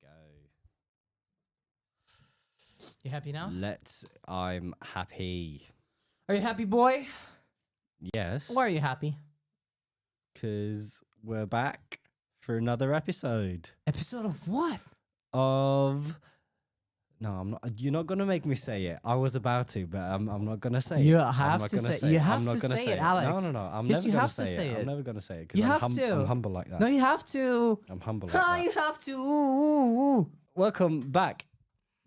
go. You happy now? I'm happy. Are you happy, boy? Yes. Why are you happy? Because we're back for another episode Episode of what? of... No, I'm not. You're not gonna make me say it. I was about to, but I'm not gonna say You it. have to say. You have to say it, Aleks. No. I'm Yes, never you gonna have to say say it. it. I'm never gonna say it. You I'm have to. I'm humble like that. No, you have to. I'm humble like Ah, that. you have to. Ooh. Welcome back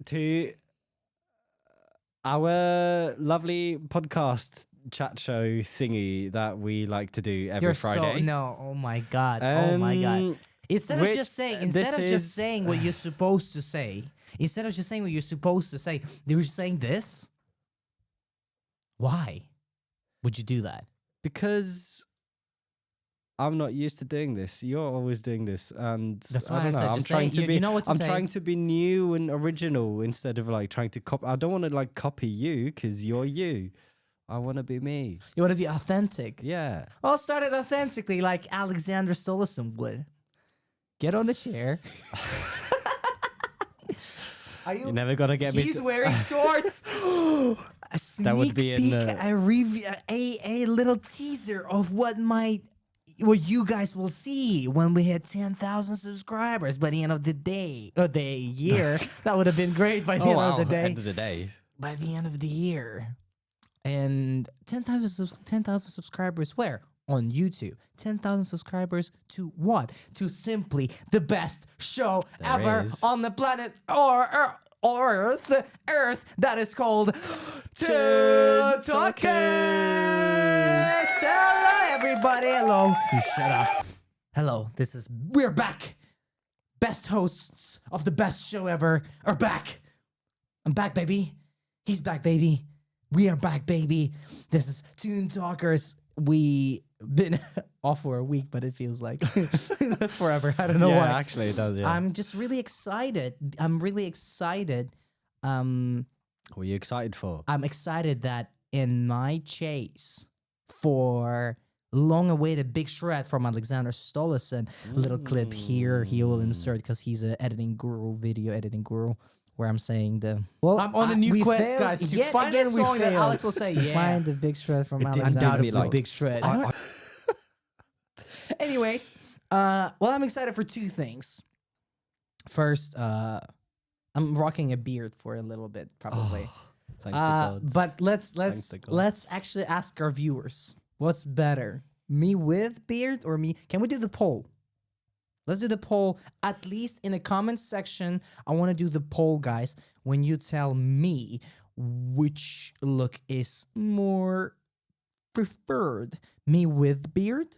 to our lovely podcast chat show thingy that we like to do every You're Friday. so no. Oh my god. Oh my god. Instead of which, just saying, this instead of just is- saying what you're supposed to say, instead of just saying what you're supposed to say, they were saying this. Why would you do that? Because I'm not used to doing this. You're always doing this, and That's I why I don't know. said I'm just trying say- to you- be. you know what to I'm say. trying to be new and original instead of like trying to copy. I don't want to like copy you because you're you. I want to be me. You want to be authentic. Yeah. Well, start it authentically, like Alexander Stolison would. Get on the chair. Are You're never gonna get me. He's wearing shorts. A sneak That would be in peek, the- a review, a little teaser of what you guys will see when we hit 10,000 subscribers by the end of the day or the year. That would have been great by the end of the day. End of the day. By the end of the year, and 10,000 subscribers where? On YouTube. 10,000 subscribers to what? To simply the best show There ever is. on the planet or Earth that is called Toon Talkers. Hello, everybody. Hello. You shut up. Hello. We're back. Best hosts of the best show ever are back. I'm back, baby. He's back, baby. We are back, baby. This is Toon Talkers. We been off for a week, but it feels like forever. I don't know Yeah, why. actually, it does. Yeah. I'm just really excited. I'm really excited. What are you excited for? I'm excited that in my chase for long-awaited big shred from Alexander Stolison, little clip here he will insert because he's an video editing guru. Where I'm saying I'm on a new quest, guys, to find a song that Aleks will say, Find the big shred from didn't Alexander. give me, like- big shred. Anyways, well, I'm excited for two things. First, I'm rocking a beard for a little bit, probably. Thank the gods. But Thank the gods. let's actually ask our viewers, what's better, me with beard or me? Can we do the poll? Let's do the poll, at least in the comments section. I want to do the poll, guys, when you tell me which look is more preferred. Me with beard?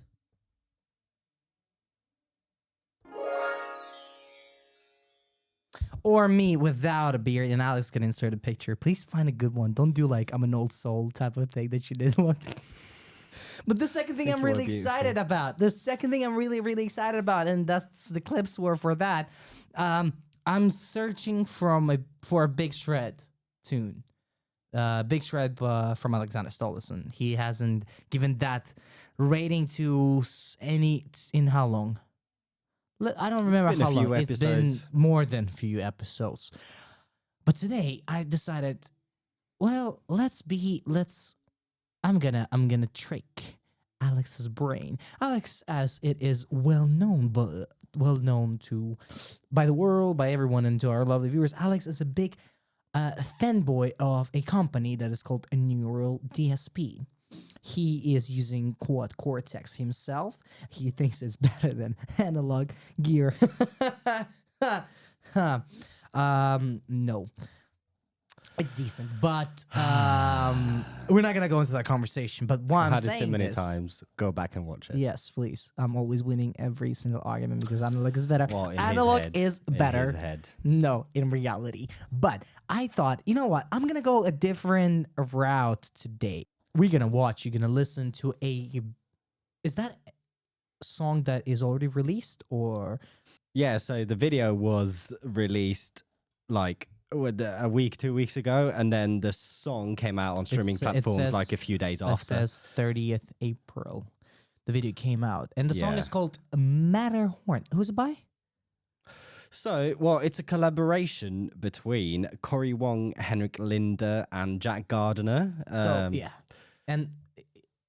Or me without a beard, and Alex can insert a picture. Please find a good one. Don't do like I'm an old soul type of thing that you didn't want. But the second thing Think I'm you are really excited about, really excited about, and that's the clips were for that. I'm searching for a big shred tune. Big shred from Alexander Stolison. He hasn't given that rating to any in how long? I don't remember been a how few long. It's been episodes. more than a few episodes. But today I decided, well, I'm gonna trick Alex's brain. Alex, as it is well known by the world, by everyone, and to our lovely viewers, Alex is a big fanboy of a company that is called a Neural DSP. He is using Quad Cortex himself. He thinks it's better than analog gear. No. It's decent, but we're not gonna go into that conversation. But what I'm I've had saying it too many is, times. Go back and watch it. yes, please. I'm always winning every single argument because analog is better. Well, in his Analog head. is In better. his head. No, in reality. But I thought, you know what? I'm gonna go a different route today. You're gonna listen to is that a song that is already released or? Yeah, so the video was released like a week, 2 weeks ago, and then the song came out on streaming platforms says- like a few days It after. says 30th April. The video came out, and the song Yeah. is called Matterhorn. Who's it by? So, well, it's a collaboration between Cory, Wong, Henrik Linder, and Jack Gardiner. So yeah, and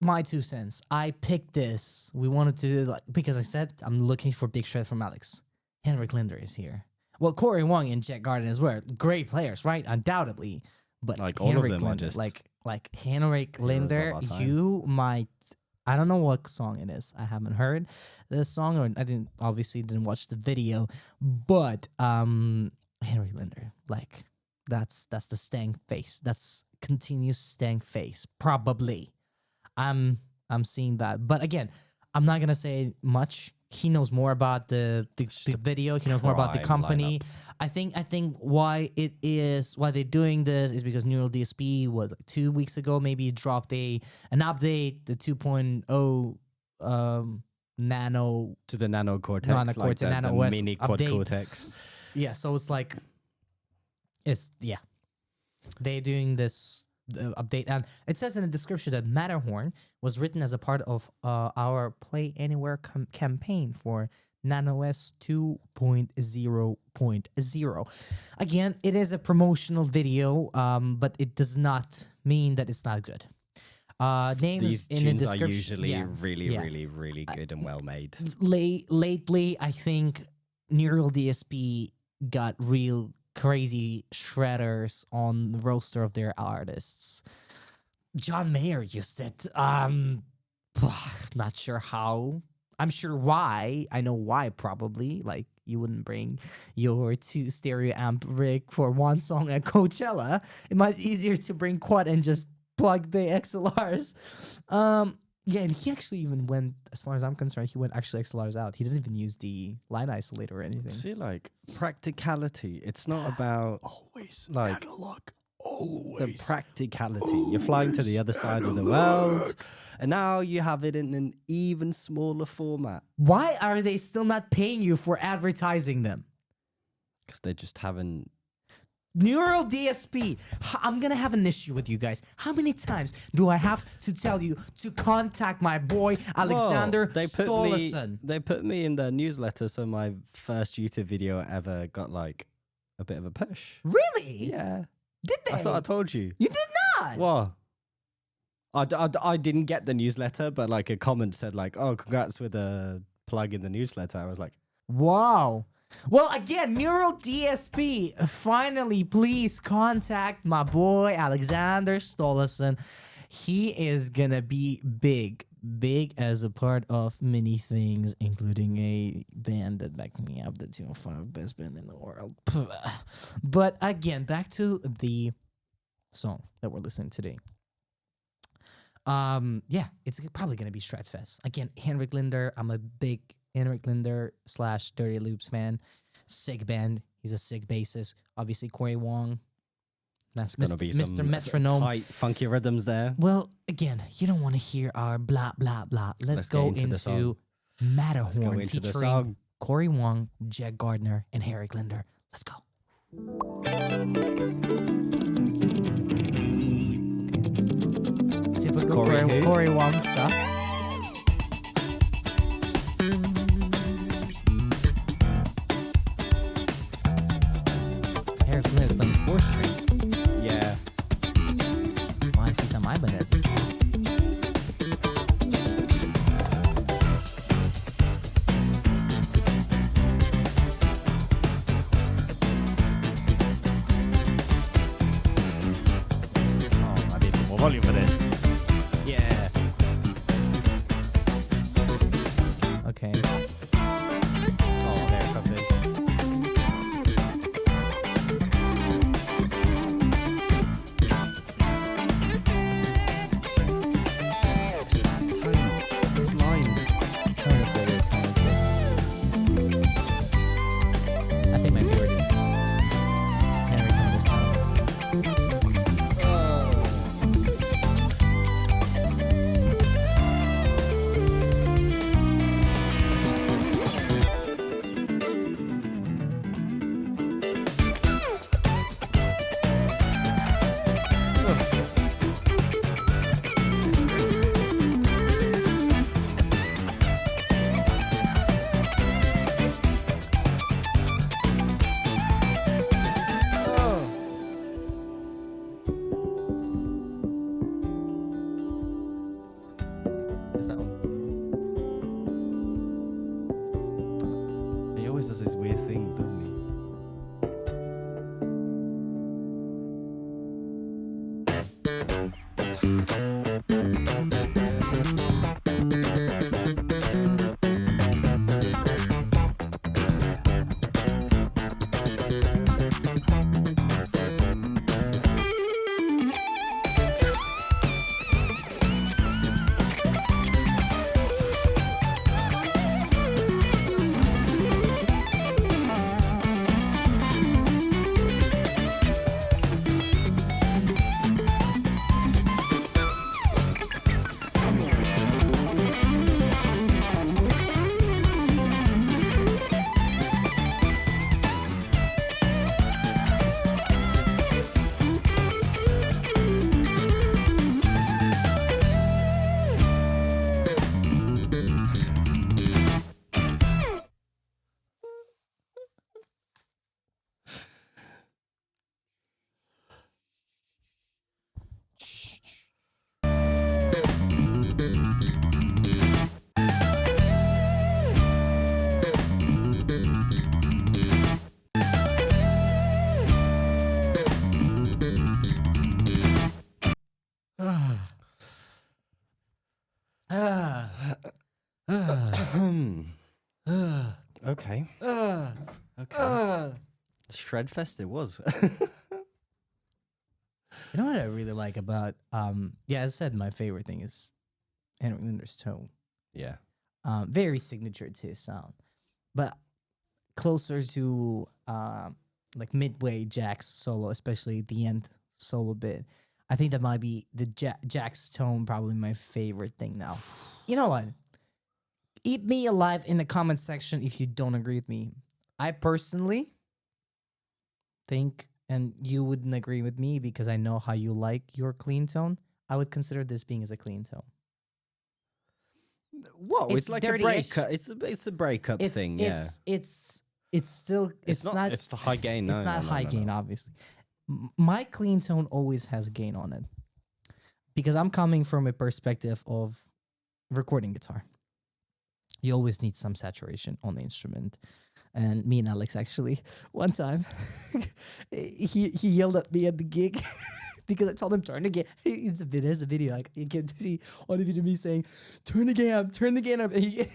my 2 cents. I picked this. We wanted to because I said I'm looking for big shred from Aleks. Henrik Linder is here. Well, Cory Wong and Jack Gardiner as well. Great players, right? Undoubtedly. But like all Henrik of them Linder, are just like Henrik Linder, you might. I don't know what song it is. I haven't heard this song, or I didn't watch the video. But Henrik Linder, like that's the stank face. That's continuous stank face, probably. I'm seeing that, but again, I'm not gonna say much. He knows more about the video. He knows more about the company. Lineup. I think why they're doing this is because Neural DSP was like 2 weeks ago maybe dropped an update, the 2.0 nano to the nano cortex, Nano the Nano OS mini quad update. cortex. Yeah, so it's like they're doing this update, and it says in the description that Matterhorn was written as a part of our Play Anywhere campaign for NanoS 2.0.0. Again, it is a promotional video, but it does not mean that it's not good. Names These in the tunes are description. usually really good and well made. Lately, I think Neural DSP got real crazy shredders on the roster of their artists. John Mayer used it. Not sure how. I'm sure why. I know why, probably. Like, you wouldn't bring your 2 stereo amp rig for one song at Coachella. It might be easier to bring quad and just plug the XLRs. Yeah, and he actually even went, as far as I'm concerned, he went actually XLRs out. He didn't even use the line isolator or anything. See, like, practicality. It's not about Always like analog. the Always. practicality. You're flying to the other side of the world, and now you have it in an even smaller format. Why are they still not paying you for advertising them? Because they just haven't. Neural DSP. I'm gonna have an issue with you guys. How many times do I have to tell you to contact my boy Alexander Stolison? They put me in their newsletter, so my first YouTube video ever got like a bit of a push. Really? Yeah. Did they? I thought I told you. You did not. What? I didn't get the newsletter, but like a comment said like, "Oh, congrats with a plug in the newsletter." I was like, wow. Well, again, Neural DSP, finally, please contact my boy Alexander Stolison. He is gonna be big as a part of many things, including a band that backed me up, the 205 best band in the world. But again, back to the song that we're listening today. Yeah, it's probably gonna be Stratfest. Again, Henrik Linder. I'm a big Henrik Linder / Dirty Loops fan. Sick band. He's a sick bassist. Obviously, Cory Wong. That's "Gonna be Mr. some Metronome. tight, funky rhythms there." Well, again, you don't want to hear our blah blah blah. Let's go get into the into song. Matterhorn into the featuring song. Cory Wong, Jack Gardiner, and Henrik Linder. Let's go. Okay, typical Cory Wong stuff. Henrik Linder's playing 4-string. Yeah. Oh, I see some Ibanez's. Oh, I need some more volume for this. Yeah. Okay. Oh, there it comes in. It's just his tone, his lines. Tone is good. Tone is good. I think my favorite is Henrik Linder's song. always does these weird things, doesn't he? Okay. Okay. Shredfest it was. You know what I really like about yeah, as I said, my favorite thing is Henrik Linder's tone. Yeah. Very signature to his sound. But closer to like midway Jack's solo, especially the end solo bit. I think that might be the Jack's tone probably my favorite thing now. You know what? Eat me alive in the comment section if you don't agree with me. I personally think, and you wouldn't agree with me because I know how you like your clean tone, I would consider this being as a clean tone. Whoa, it's like a breakup. It's a breakup thing. It's still it's not it's the high gain. No, it's not high gain, obviously. My clean tone always has gain on it because I'm coming from a perspective of recording guitar. You always need some saturation on the instrument. And me and Aleks actually, one time, he yelled at me at the gig because I told him turn the gain. There's a video, like you can see on the video me saying, turn the gain up. And he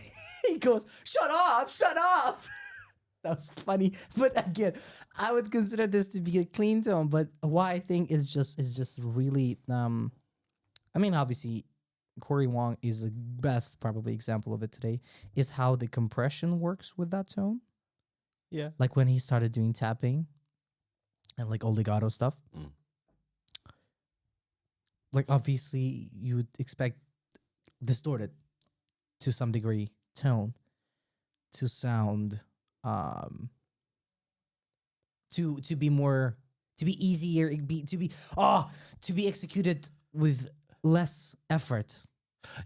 goes, shut up. That was funny. But again, I would consider this to be a clean tone, but why I think is just really, I mean, obviously, Cory Wong is the best probably example of it today, is how the compression works with that tone. Yeah. Like when he started doing tapping and like legato stuff. Mm. Like obviously you would expect distorted to some degree tone to sound to be more, to be easier, to be executed with less effort.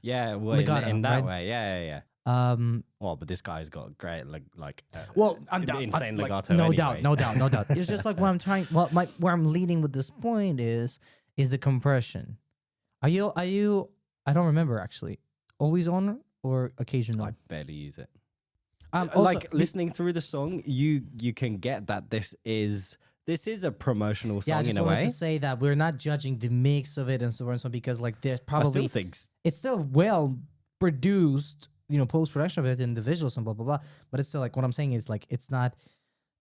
Yeah, well, legato, in that right? way, yeah. Well, but this guy's got great, insane legato. No anyway. doubt. It's just like what I'm trying. Where I'm leading with this point is the compression. Are you? I don't remember actually. Always on or occasional? I barely use it. Also, like listening through the song, you can get that this is a promotional song I just in a wanted way. to say that we're not judging the mix of it and so on and so on because like there's probably it's still well produced, post production of it and the visuals and blah blah blah. But it's still like what I'm saying is like it's not.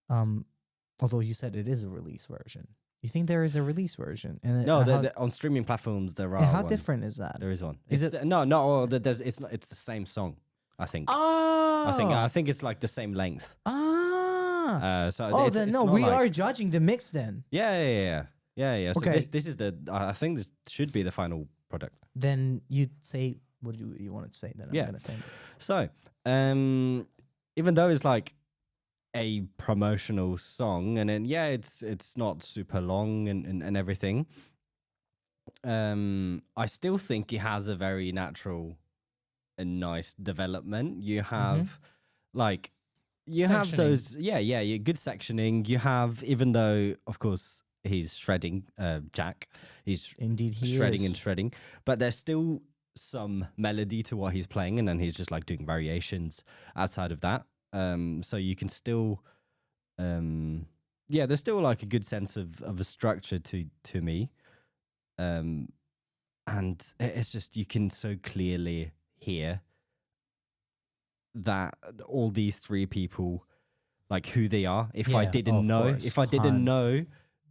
Although you said it is a release version, you think there is a release version? And on streaming platforms there are. How different is that? There is one. Is it? No. There's. It's not. It's the same song. I think. Oh. I think it's like the same length. Then no, we are judging the mix then. Yeah. So Okay. this is the. I think this should be the final product. Then you'd say what do you want to say? Then I'm gonna say. So, even though it's like a promotional song, and then it's not super long and everything. I still think it has a very natural and nice development. You have you have those good sectioning. You have, even though of course he's shredding Jack, he's indeed shredding, but there's still some melody to what he's playing, and then he's just like doing variations outside of that. So you can still, there's still like a good sense of a structure to me, and it's just you can so clearly hear that all these three people, like who they are. If I didn't know,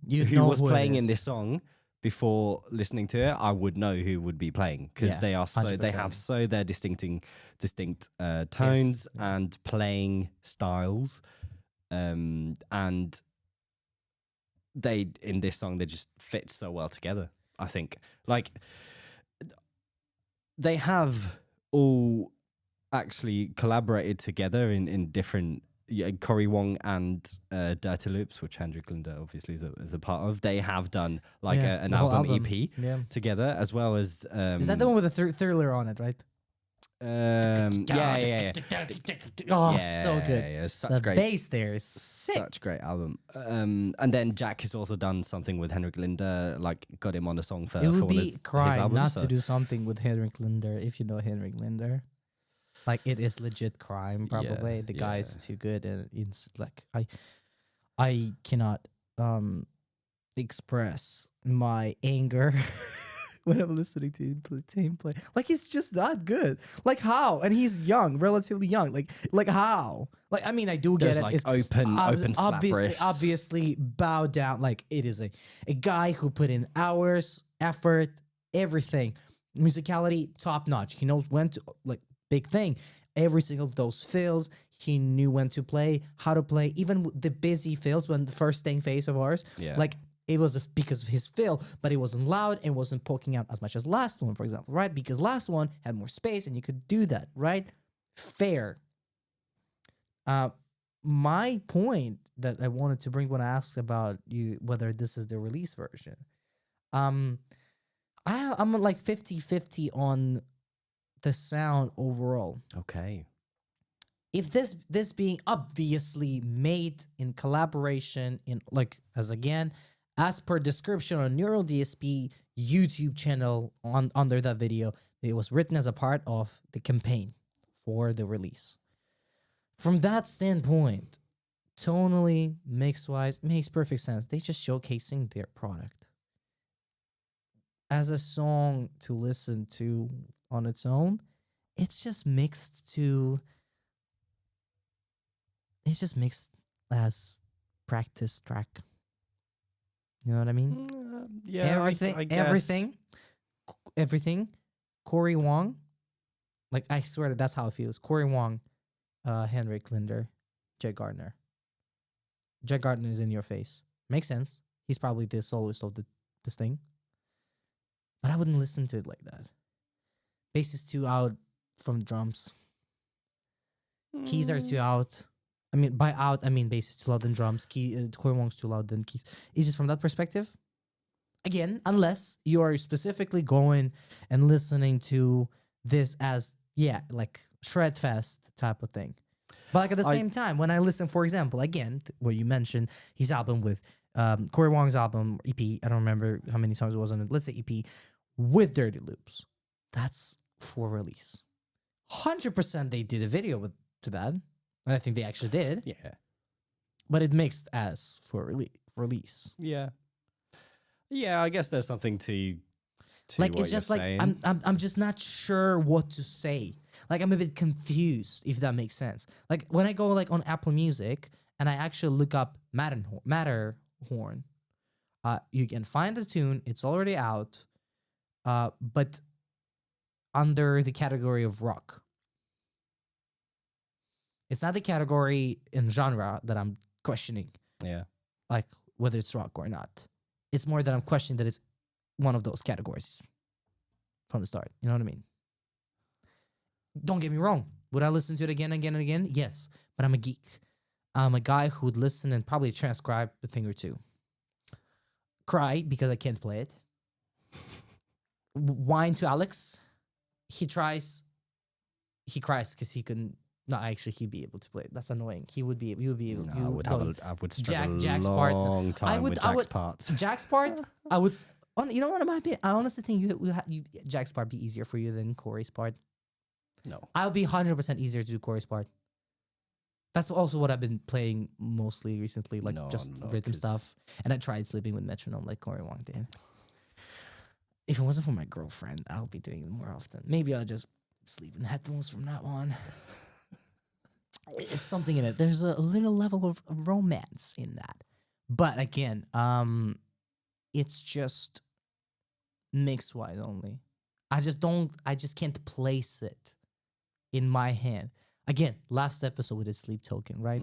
who was playing in this song before listening to it, I would know who would be playing, because they are so 100%. they have so their distinct tones and playing styles, and they in this song they just fit so well together. I think like they have all actually collaborated together in different. Cory, Wong, and Dirty Loops, which Henrik Linder obviously is a part of. They have done like an album EP together, as well as. Is that the one with the thriller on it, right? Yeah. Oh, so good. Yeah, such The great bass there is sick. such great album. And then Jack has also done something with Henrik Linder, like got him on a song for. It would for be his crime album, not to do something with Henrik Linder if you know Henrik Linder. Like it is legit crime, probably. Yeah, the guy is too good, and it's like I cannot express my anger when I'm listening to him play. Like he's just that good. Like how? And he's young, relatively young. Like how? Like I mean, I do get it. Like it's open slap riffs. Obviously, bow down. Like it is a guy who put in hours, effort, everything. Musicality top notch. He knows when to like. Big thing. Every single of those fills, he knew when to play, how to play. Even the busy fills, when the first staying phase of ours, like it was because of his fill, but it wasn't loud and wasn't poking out as much as last one, for example, right? Because last one had more space and you could do that, right? Fair. My point that I wanted to bring when I asked about you whether this is the release version, I'm like 50-50 on the sound overall. Okay. If this being obviously made in collaboration in like as per description on Neural DSP YouTube channel under that video, it was written as a part of the campaign for the release. From that standpoint, tonally, mix-wise, makes perfect sense. They just showcasing their product. As a song to listen to on its own, it's just mixed as practice track. You know what I mean? Yeah, I guess. Everything. Cory Wong, like I swear that's how it feels. Cory Wong, Henrik Linder, Gardiner. Gardiner is in your face. Makes sense. He's probably the soloist of this thing. But I wouldn't listen to it like that. Bass is too out from drums. Keys are too out. I mean, by out, I mean bass is too loud than drums. Cory Wong's too loud than keys. It's just from that perspective. Again, unless you are specifically going and listening to this as, like Shredfest type of thing. But like at the same time, when I listen, for example, again, where you mentioned his album with Cory Wong's album, EP, I don't remember how many songs it was on it. Let's say EP, with Dirty Loops. That's for release. 100% they did a video to that. And I think they actually did. Yeah. But it mixed as for release. Yeah. Yeah, I guess there's something to like what it's just you're like saying. I'm just not sure what to say. Like I'm a bit confused, if that makes sense. Like when I go like on Apple Music and I actually look up Matterhorn, you can find the tune. It's already out, but under the category of rock. It's not the category in genre that I'm questioning. Yeah. Like whether it's rock or not. It's more that I'm questioning that it's one of those categories from the start. You know what I mean? Don't get me wrong. Would I listen to it again and again and again? Yes. But I'm a geek. I'm a guy who would listen and probably transcribe a thing or two. Cry because I can't play it. Whine to Aleks. He cries because he couldn't. No, actually, he'd be able to play it. That's annoying. He would be able. No, I would struggle Jack's a part. long time with Jack's parts. Jack's part, I would. You know what? I honestly think Jack's part be easier for you than Cory's part. No, I'll be 100% easier to do Cory's part. That's also what I've been playing mostly recently, like No, just no, rhythm 'cause- stuff. And I tried sleeping with metronome like Cory Wong did. If it wasn't for my girlfriend, I'll be doing it more often. Maybe I'll just sleep in headphones from now on. It's something in it. There's a little level of romance in that. But again, it's just mix wise only. I just can't place it in my hand. Again, last episode we did Sleep Token, right?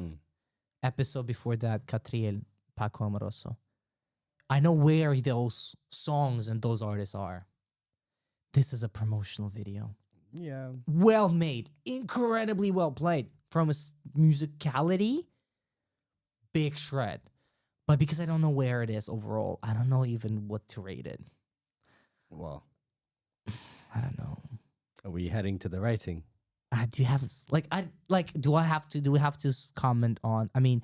Episode before that, Catriel, Paco Amoroso. I know where those songs and those artists are. This is a promotional video. Yeah. Well made, incredibly well played. From a musicality, big shred. But because I don't know where it is overall, I don't know even what to rate it. Well, I don't know. are we heading to the rating? Do you have do we have to comment on? I mean,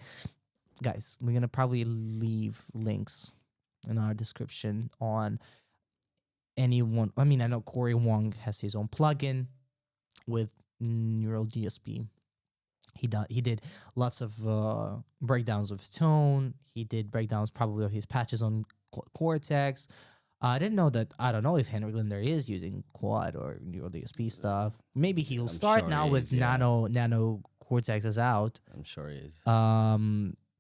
guys, we're gonna probably leave links in our description on anyone. I mean, I know Cory Wong has his own plugin with Neural DSP. He did lots of breakdowns of his tone. He did breakdowns probably of his patches on Cortex. I didn't know that. I don't know if Henrik Linder is using quad or Neural DSP stuff. Maybe he'll start sure now he with is, yeah. Nano Cortex is out. I'm sure he is.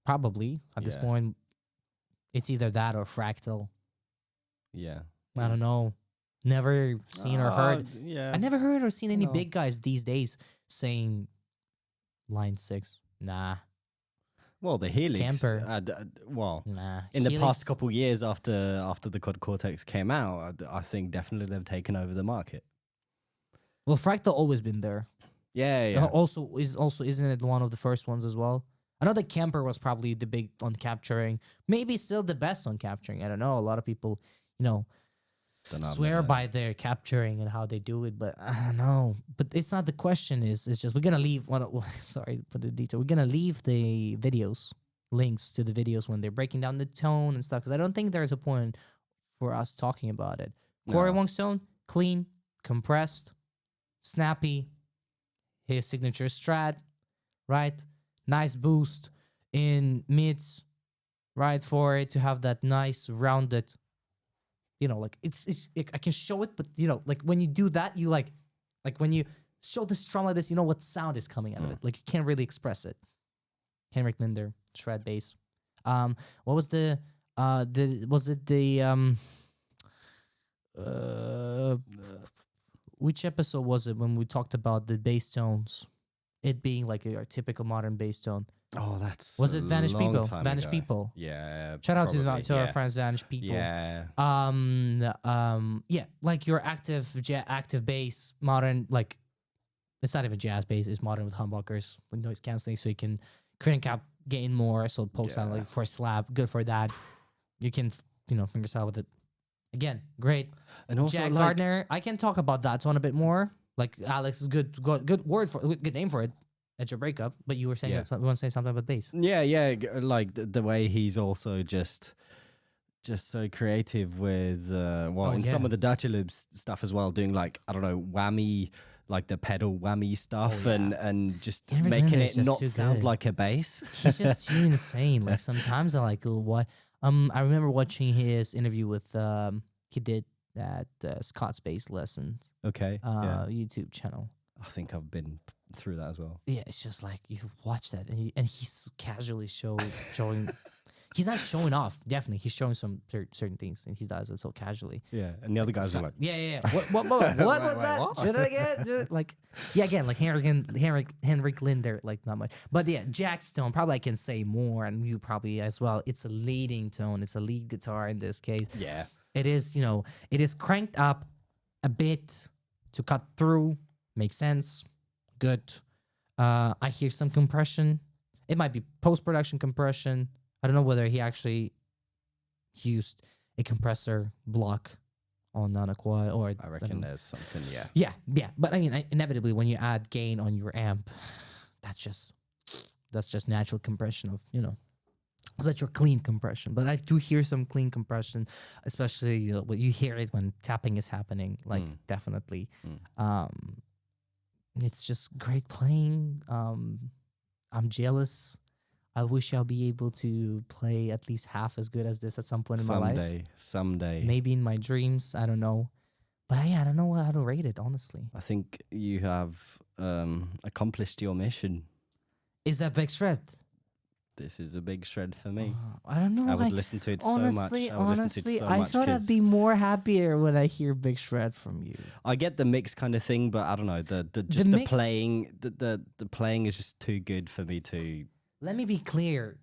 Probably at this Yeah. point, it's either that or Fractal. Yeah. I don't know. Never seen or heard. Yeah. I never heard or seen any No. big guys these days saying Line 6. Nah, Well, the Helix. Camper. Well, nah. in the Helix- past couple years after the Quad Cortex came out, I think definitely they've taken over the market. Well, Fractal always been there. Yeah, yeah. Also isn't it one of the first ones as well? I know that Camper was probably the big on capturing. Maybe still the best on capturing. I don't know. A lot of people, Dunno, swear but, by their capturing and how they do it, but I don't know. But it's not the question. It's just we're gonna leave. Sorry for the detail. We're gonna leave the videos, links to the videos when they're breaking down the tone and stuff. Because I don't think there's a point for us talking about it. Cory No. Wong's tone, clean, compressed, snappy. His signature strat, right? Nice boost in mids, right? For it to have that nice rounded. Like I can show it, but like when you do that, you like when you show the strum like this, you know what sound is coming out of it. Like you can't really express it. Henrik Linder, shred bass. What was which episode was it when we talked about the bass tones? It being like a typical modern bass tone. Oh, that's Was it Vanished long People? time Vanished ago. People. Yeah. Shout out probably, to our yeah. friends Vanished People. Yeah. Yeah, like your active bass, modern, like it's not even jazz bass, it's modern with humbuckers with noise canceling, so you can crank up gain more, so it pokes out Yeah. like for a slap, good for that. You can finger style with it. Again, great. And also Jack like, Gardiner, I can talk about that tone a bit more. Like Aleks is good good name for it at your breakup, but you were saying Yeah. you want to say something about bass. Yeah, like the way he's also just so creative with and some yeah. of the Dirty Loops stuff as well, doing like I don't know whammy, like the pedal whammy stuff, yeah. and just Henrik making Linder it is just not too sound good. like a bass. He's just too insane. Like sometimes I like what I remember watching his interview with he did at Scott's Bass Lessons Okay, yeah. YouTube channel. I think I've been through that as well. Yeah, it's just like you watch that and he's casually showing. He's not showing off. Definitely, he's showing some certain things, and he does it so casually. Yeah, and the other guys are like, Yeah. What was that? what? Should I again? Like, yeah, again, like Henrik Linder, like not much. But yeah, Jack Stone, probably I can say more, and you probably as well. It's a leading tone. It's a lead guitar in this case. yeah, It is, it is cranked up a bit to cut through. Makes sense. Good. I hear some compression. It might be post-production compression. I don't know whether he actually used a compressor block on non-quad or I reckon there's something. yeah. But I mean, inevitably, when you add gain on your amp, that's just natural compression of that's your clean compression. But I do hear some clean compression, especially when you hear it when tapping is happening. Like definitely, it's just great playing. I'm jealous. I wish I'll be able to play at least half as good as this at some point in my life. Someday. Maybe in my dreams. I don't know. But yeah, I don't know how to rate it, honestly. I think you have accomplished your mission. Is that big shred? This is a big shred for me. I don't know. I would listen to it so much. Honestly, I thought I'd be more happier when I hear big shred from you. I get the mix kind of thing, but I don't know. The playing is just too good for me to. Let me be clear.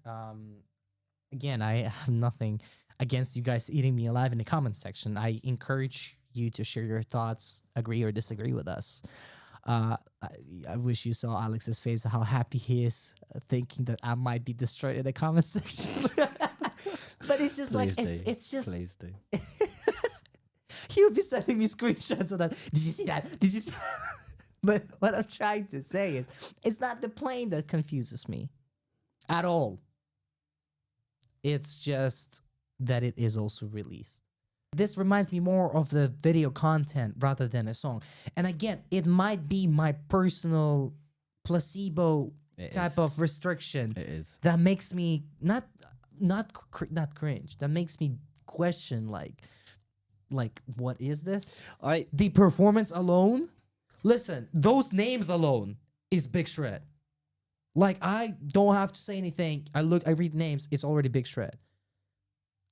Again, I have nothing against you guys eating me alive in the comment section. I encourage you to share your thoughts, agree or disagree with us. I wish you saw Alex's face, how happy he is, thinking that I might be destroyed in the comment section. But it's just it's just. Please do. He'll be sending me screenshots of that. Did you see that? Did you see? But what I'm trying to say is, it's not the playing that confuses me at all. It's just that it is also released. This reminds me more of the video content rather than a song. And again, it might be my personal placebo type of restriction. It is. That makes me not cringe. That makes me question like what is this? The performance alone? Listen, those names alone is big shred. Like, I don't have to say anything. I read names, it's already big shred.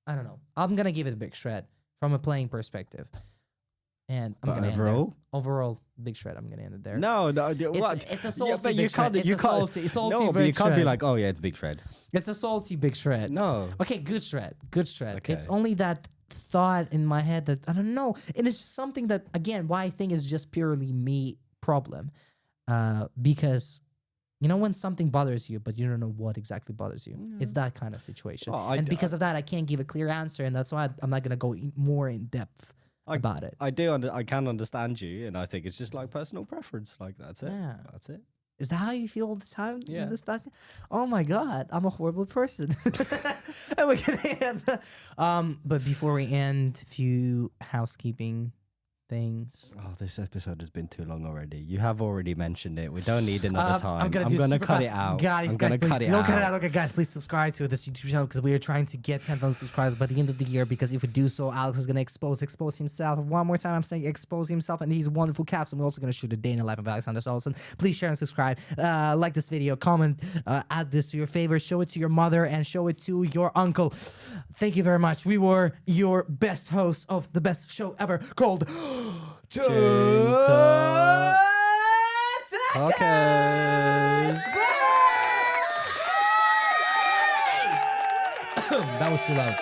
I don't know. I'm gonna give it a big shred from a playing perspective. And I'm gonna end there. Overall, big shred. I'm gonna end it there. No, what? It's a salty big shred. It's a salty big shred. But you can't be like, oh yeah, it's big shred. It's a salty big shred. No. Okay, good shred. Good shred. Okay. It's only that thought in my head that I don't know. And it's just something that, again, why I think is just purely me problem. Because you know when something bothers you, but you don't know what exactly bothers you. Yeah. It's that kind of situation. And because of that, I can't give a clear answer, and that's why I'm not gonna go more in depth about it. I can understand you, and I think it's just like personal preference. Like that's it. Yeah, that's it. Is that how you feel all the time? Yeah. In this oh my God, I'm a horrible person. And we're gonna end. But before we end, few housekeeping things. Oh, this episode has been too long already. You have already mentioned it. We don't need another time. I'm gonna cut it out. Guys, don't cut it out. Okay, guys, please subscribe to this YouTube channel because we are trying to get 10,000 subscribers by the end of the year. Because if we do so, Aleks is gonna expose himself. One more time, I'm saying expose himself, and these wonderful caps. And we're also gonna shoot a day in the life of Alexander Olsen. Please share and subscribe. Like this video, comment, add this to your favorites, show it to your mother, and show it to your uncle. Thank you very much. We were your best hosts of the best show ever, called Toon Talkers. That was too loud.